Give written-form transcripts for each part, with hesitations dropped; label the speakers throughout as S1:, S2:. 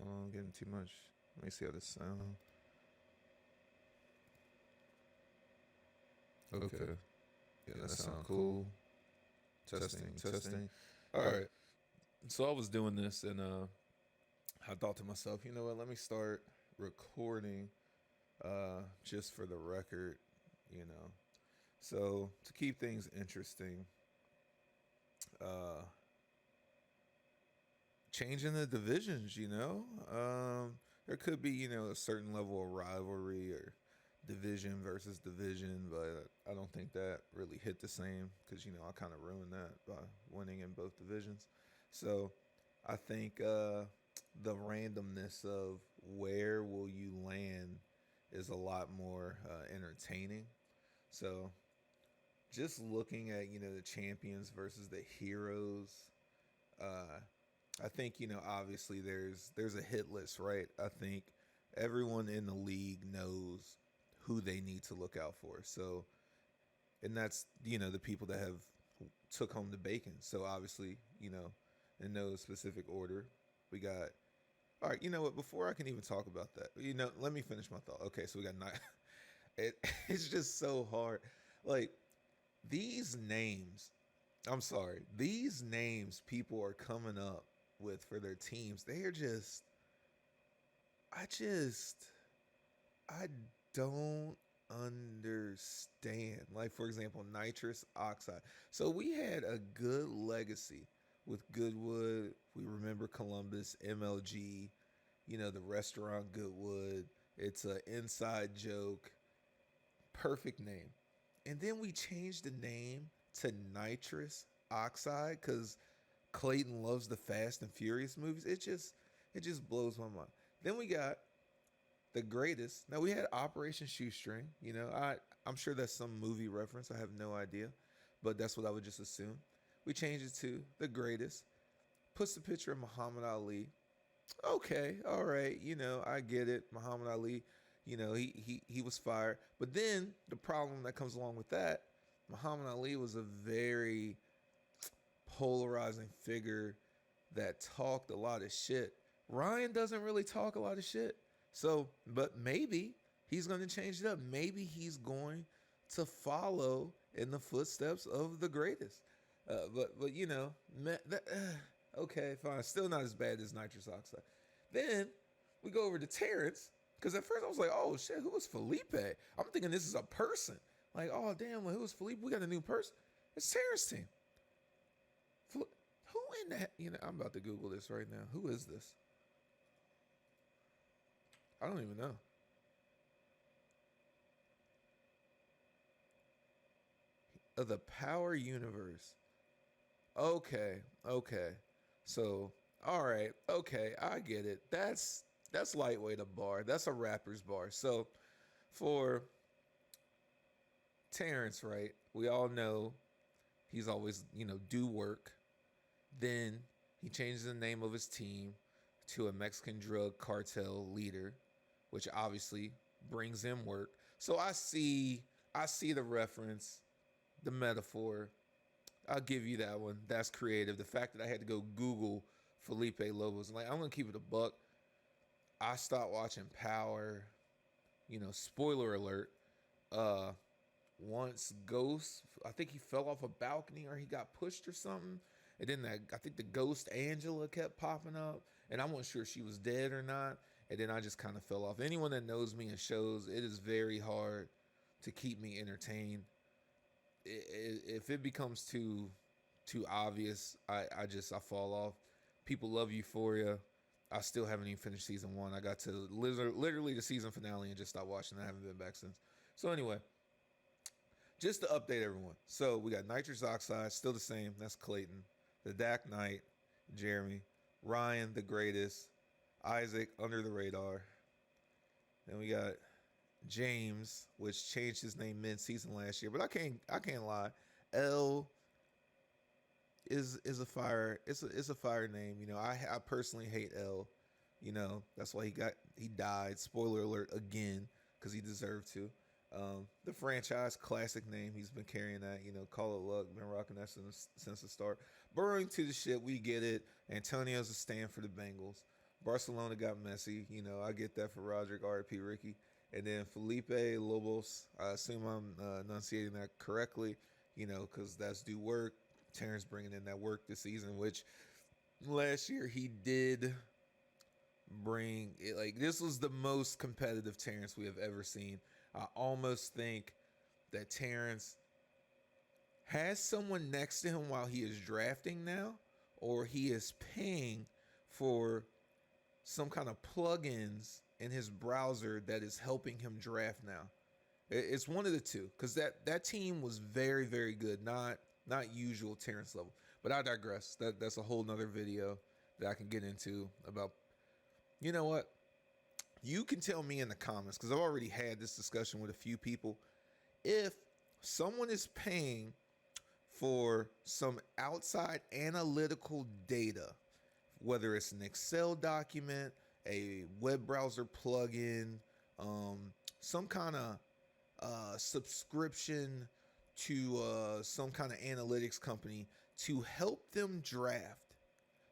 S1: Hold on, I'm getting too much. Let me see how this sounds. Okay. Yeah, that sounds cool. Testing. All right. So I was doing this and I thought to myself, you know what, let me start recording just for the record, you know. So to keep things interesting, uh changing the divisions, you know. There could be, a certain level of rivalry or division versus division, but I don't think that really hit the same because, I kind of ruined that by winning in both divisions. So I think the randomness of where will you land is a lot more entertaining. So just looking at, the champions versus the heroes, uh, I think obviously there's a hit list, right? I think everyone in the league knows who they need to look out for. So, and that's the people that have took home the bacon. So obviously in no specific order, we got. All right, you know what? Before I can even talk about that, let me finish my thought. Okay, so we got nine. It's just so hard. Like these names, I'm sorry. These names people are coming up with for their teams, they are just I just I don't understand. Like for example, nitrous oxide. So we had a good legacy with Goodwood. We remember Columbus, MLG, the restaurant Goodwood. It's an inside joke. Perfect name. And then we changed the name to nitrous oxide because Clayton loves the Fast and Furious movies. It just blows my mind. Then we got the greatest. Now we had Operation Shoestring. I'm sure that's some movie reference. I have no idea, but that's what I would just assume. We changed it to the greatest. Puts the picture of Muhammad Ali. Okay, all right. I get it. Muhammad Ali. He was fired. But then the problem that comes along with that, Muhammad Ali was a very polarizing figure that talked a lot of shit. Ryan doesn't really talk a lot of shit. So, but maybe he's going to change it up. Maybe he's going to follow in the footsteps of the greatest. But okay, fine. Still not as bad as nitrous oxide. Then we go over to Terrence because at first I was like, oh shit, who was Felipe? I'm thinking this is a person. Like, oh damn, who was Felipe? We got a new person. It's Terrence team. Who in that? I'm about to Google this right now. Who is this? I don't even know. Of the Power Universe. Okay. So, all right. Okay, I get it. That's lightweight a bar. That's a rapper's bar. So, for Terrence, right? We all know he's always, do work. Then he changes the name of his team to a Mexican drug cartel leader, which obviously brings him work. So I see the reference, the metaphor. I'll give you that one. That's creative. The fact that I had to go Google Felipe Lobos, like I'm gonna keep it a buck. I stopped watching Power. Spoiler alert. Uh, Once Ghost, I think he fell off a balcony or he got pushed or something. And then I think the ghost Angela kept popping up, and I wasn't sure if she was dead or not. And then I just kind of fell off. Anyone that knows me and shows, it is very hard to keep me entertained. If it becomes too obvious, I fall off. People love Euphoria. I still haven't even finished season one. I got to literally the season finale and just stopped watching. I haven't been back since. So anyway, just to update everyone. So we got nitrous oxide, still the same. That's Clayton. The Dak Knight, Jeremy. Ryan, the greatest. Isaac, under the radar. Then we got James, which changed his name mid-season last year. But I can't lie. L is a fire. It's a fire name. I personally hate L. That's why he died. Spoiler alert again, because he deserved to. The franchise classic name, he's been carrying that, call it luck, been rocking that since the start. Burrowing to the shit, we get it. Antonio's a stand for the Bengals. Barcelona got messy. I get that for Roderick, RP Ricky. And then Felipe Lobos, I assume I'm enunciating that correctly, because that's due work. Terrence bringing in that work this season, which last year he did bring it. Like, this was the most competitive Terrence we have ever seen. I almost think that Terrence has someone next to him while he is drafting now, or he is paying for some kind of plugins in his browser that is helping him draft now. It's one of the two, because that team was very, very good, not usual Terrence level. But I digress. That's a whole nother video that I can get into about. You know what? You can tell me in the comments, because I've already had this discussion with a few people. If someone is paying for some outside analytical data, whether it's an Excel document, a web browser plugin, some kind of subscription to some kind of analytics company to help them draft.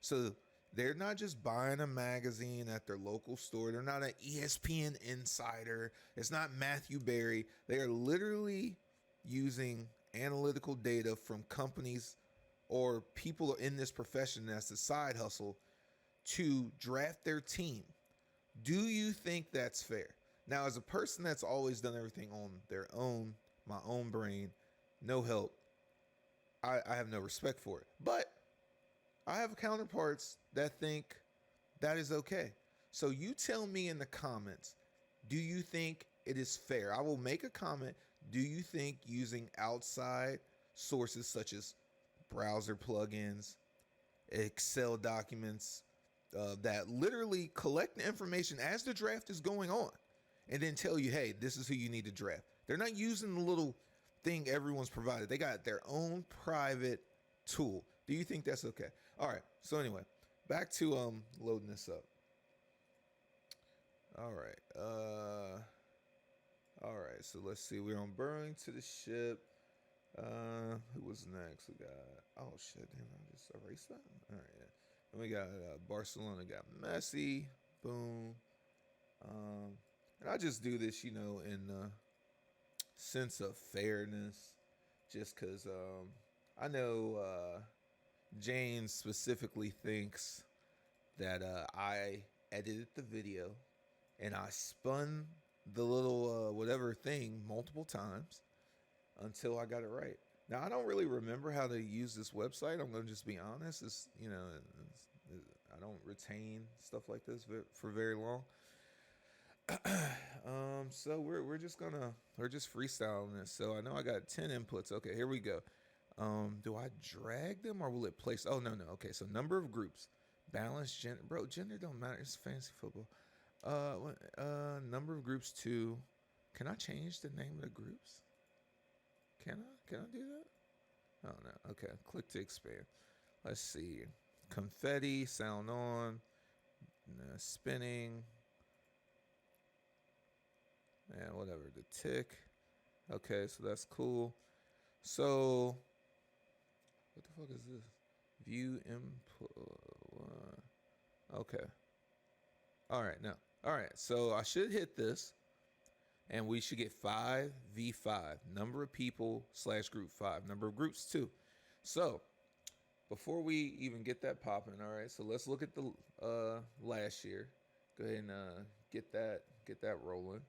S1: So they're not just buying a magazine at their local store. They're not an ESPN insider. It's not Matthew Berry. They are literally using analytical data from companies or people in this profession as a side hustle to draft their team. Do you think that's fair? Now, as a person that's always done everything on their own, my own brain, no help, I have no respect for it. But I have counterparts that think that is okay. So you tell me in the comments, do you think it is fair? I will make a comment. Do you think using outside sources such as browser plugins, Excel documents, that literally collect the information as the draft is going on and then tell you, hey, this is who you need to draft? They're not using the little thing everyone's provided. They got their own private tool. Do you think that's okay? All right. So anyway, back to loading this up. All right. All right. So let's see. We're on Burning to the Ship. Who was next? We got, oh shit, damn, I just erased that. All right. Yeah. And we got Barcelona got Messi. Boom. And I just do this, in the sense of fairness, just because I know Jane specifically thinks that I edited the video and I spun the little whatever thing multiple times until I got it right. Now, I don't really remember how to use this website. I'm going to just be honest. I don't retain stuff like this for very long. So we're just freestyling this. So I know I got 10 inputs. Okay, here we go. Do I drag them or will it place? Oh, no. Okay, so number of groups. Balance, gender. Bro, gender don't matter. It's fantasy football. Number of groups 2. Can I change the name of the groups? Can I do that? Oh, no. Okay, click to expand. Let's see. Confetti, sound on. Spinning. Yeah, whatever. The tick. Okay, so that's cool. So, what the fuck is this? View input. Okay. All right, now. All right, so I should hit this, and we should get 5v5. Number of people / group 5. Number of groups 2. So, before we even get that popping, all right, so let's look at the last year. Go ahead and get that rolling.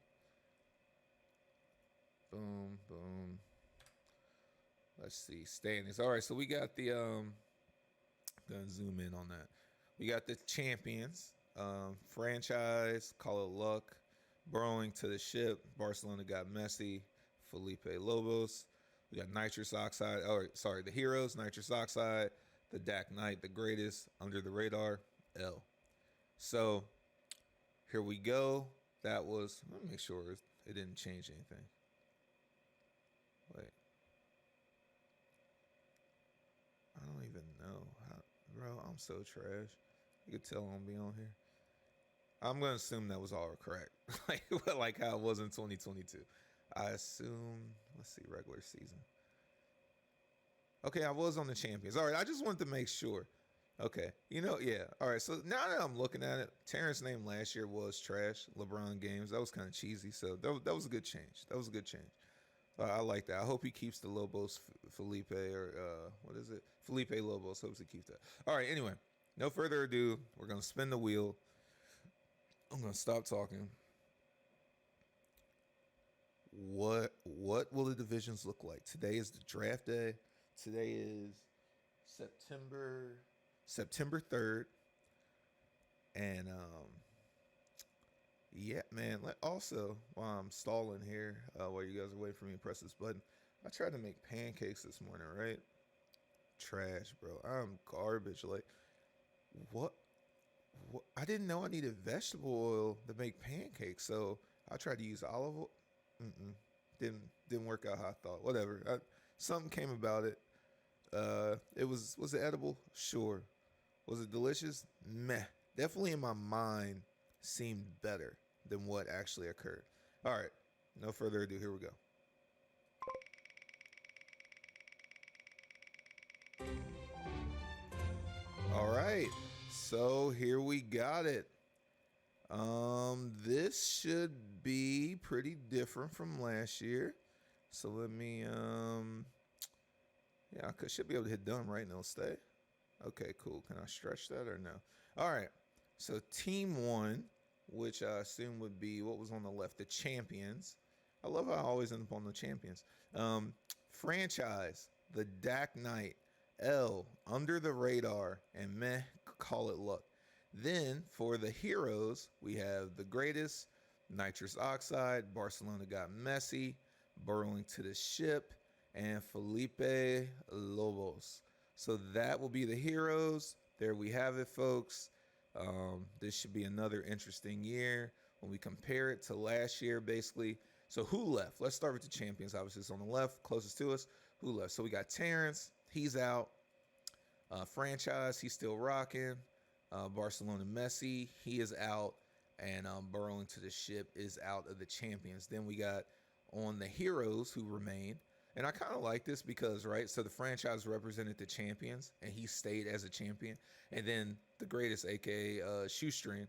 S1: Boom, boom. Let's see, standings. All right, so we got the gonna zoom in on that. We got the champions, franchise, call it luck, burrowing to the ship. Barcelona got Messi, Felipe Lobos. We got nitrous oxide. The heroes, nitrous oxide, the Dak Knight, the greatest, under the radar, L. So here we go. That was, let me make sure it didn't change anything. Wait. I don't even know how, bro. I'm so trash. You could tell I'm be on here. I'm gonna assume that was all correct, like how it was in 2022. I assume. Let's see, regular season. Okay, I was on the champions. All right, I just wanted to make sure. Okay. Yeah. All right. So now that I'm looking at it, Terrence's name last year was trash. LeBron Games. That was kind of cheesy. So that was a good change. That was a good change. I like that. I hope he keeps the Lobos Felipe or what is it? Felipe Lobos. Hopes he keeps that. All right. Anyway, no further ado. We're gonna spin the wheel. I'm gonna stop talking. What will the divisions look like? Today is the draft day. Today is September 3rd. And yeah, man. Also, while I'm stalling here, while you guys are waiting for me to press this button, I tried to make pancakes this morning, right? Trash, bro. I'm garbage. Like, what? I didn't know I needed vegetable oil to make pancakes, so I tried to use olive oil. Mm-mm. Didn't work out how I thought. Whatever. Something came about it. Was it edible? Sure. Was it delicious? Meh. Definitely in my mind seemed better than what actually occurred. All right. No further ado. Here we go. All right. So here we got it. This should be pretty different from last year. So let me yeah, I should be able to hit done right now. Stay. Okay, cool. Can I stretch that or no? All right. So team one, which I assume would be what was on the left, the champions. I love how I always end up on the champions. Franchise, the Dak Knight, L, under the radar, and meh, call it luck. Then for the heroes, we have the greatest, nitrous oxide, Barcelona got messy, burrowing to the ship, and Felipe Lobos. So that will be the heroes. There we have it, folks. This should be another interesting year when we compare it to last year, basically. So who left? Let's start with the champions. Obviously, it's on the left, closest to us. Who left? So we got Terrence. He's out. Franchise, he's still rocking. Barcelona Messi, he is out. And burrowing to the ship is out of the champions. Then we got on the heroes who remain. And I kind of like this because, right, so the franchise represented the champions, and he stayed as a champion. And then the greatest, a.k.a. Shoestring,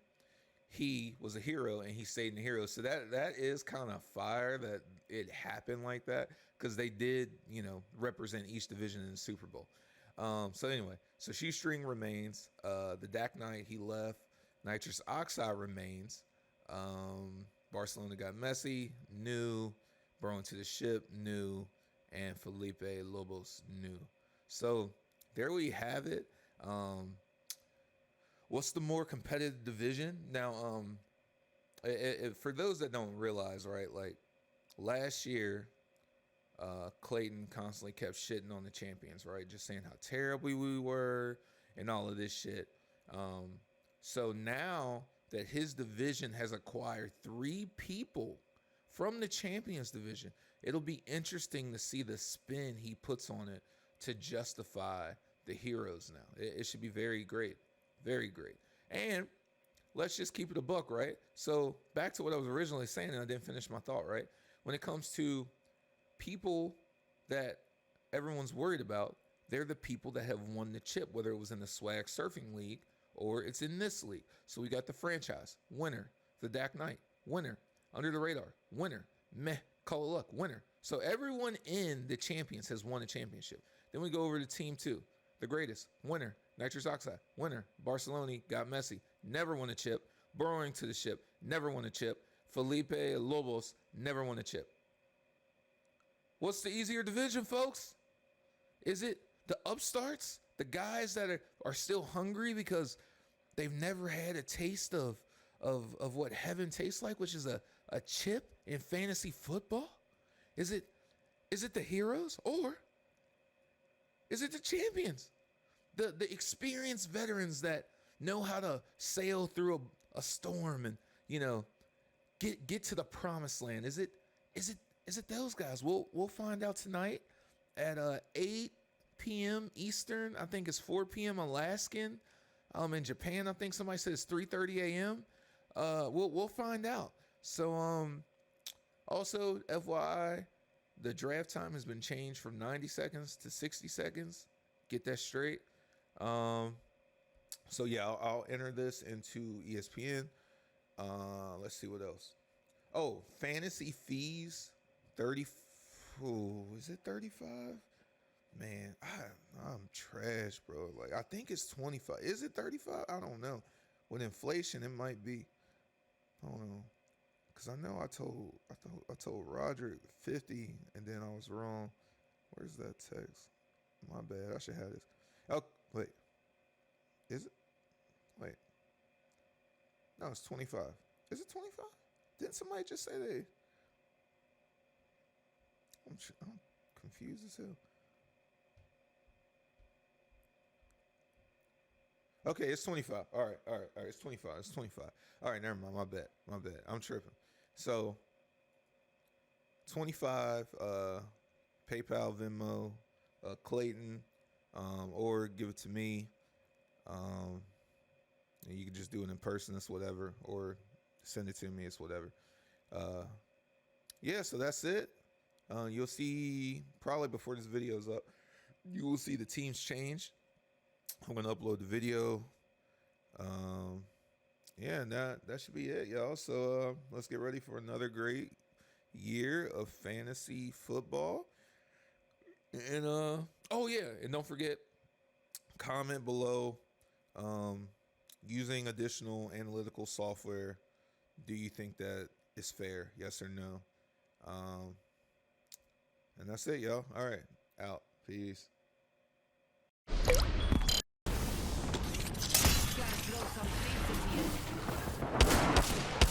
S1: he was a hero, and he stayed in the hero. So that is kind of fire that it happened like that because they did, represent each division in the Super Bowl. So anyway, so Shoestring remains. The Dak Knight, he left. Nitrous Oxide remains. Barcelona got messy, new. Burrowing to the ship, new. And Felipe Lobos new. So there we have it. What's the more competitive division? Now, for those that don't realize, right, like last year, Clayton constantly kept shitting on the champions, right? Just saying how terrible we were and all of this shit. So now that his division has acquired 3 people from the champions division, it'll be interesting to see the spin he puts on it to justify the heroes now. It should be very great. Very great. And let's just keep it a buck, right? So back to what I was originally saying, and I didn't finish my thought, right? When it comes to people that everyone's worried about, they're the people that have won the chip, whether it was in the Swag Surfing League or it's in this league. So we got the franchise, winner. The Dak Knight, winner. Under the radar, winner. Meh, call it luck, winner. So everyone in the champions has won a championship. Then we go over to team 2, the greatest, winner. Nitrous Oxide, winner. Barcelona got messy, never won a chip. Burrowing to the ship, never won a chip. Felipe Lobos, never won a chip. What's the easier division, folks? Is it the upstarts, the guys that are still hungry because they've never had a taste of what heaven tastes like, which is a chip in fantasy football? Is it the heroes, or is it the champions? The experienced veterans that know how to sail through a storm and, get to the promised land. Is it those guys? We'll find out tonight at 8 p.m. Eastern. I think it's 4 p.m. Alaskan. In Japan, I think somebody said it's 3:30 a.m. We'll find out. So also FYI, the draft time has been changed from 90 seconds to 60 seconds. Get that straight. So yeah, I'll enter this into ESPN. Let's see what else. Oh, fantasy fees, 30. Ooh, is it 35? Man, I'm trash, bro. Like I think it's 25. Is it 35? I don't know. With inflation, it might be. I don't know. Cause I know I told Roderick 50, and then I was wrong. Where's that text? My bad. I should have this. Oh wait, is it? Wait, no, it's 25. Is it 25? Didn't somebody just say they? I'm confused as hell. Okay, it's 25. All right. It's 25. It's 25. All right, never mind. My bad. I'm tripping. So 25. PayPal, Venmo, Clayton, or give it to me. Um, and you can just do it in person. It's whatever, or send it to me. It's whatever. Uh, yeah. So that's it. You'll see probably before this video is up. You will see the teams change. I'm gonna upload the video. Um, yeah, and that should be it, y'all. So let's get ready for another great year of fantasy football. And oh yeah, and don't forget, comment below. Um, Using additional analytical software, do you think that is fair? Yes or no? Um, and that's it, y'all. All right, out. Peace.
S2: Gotta throw some things in here.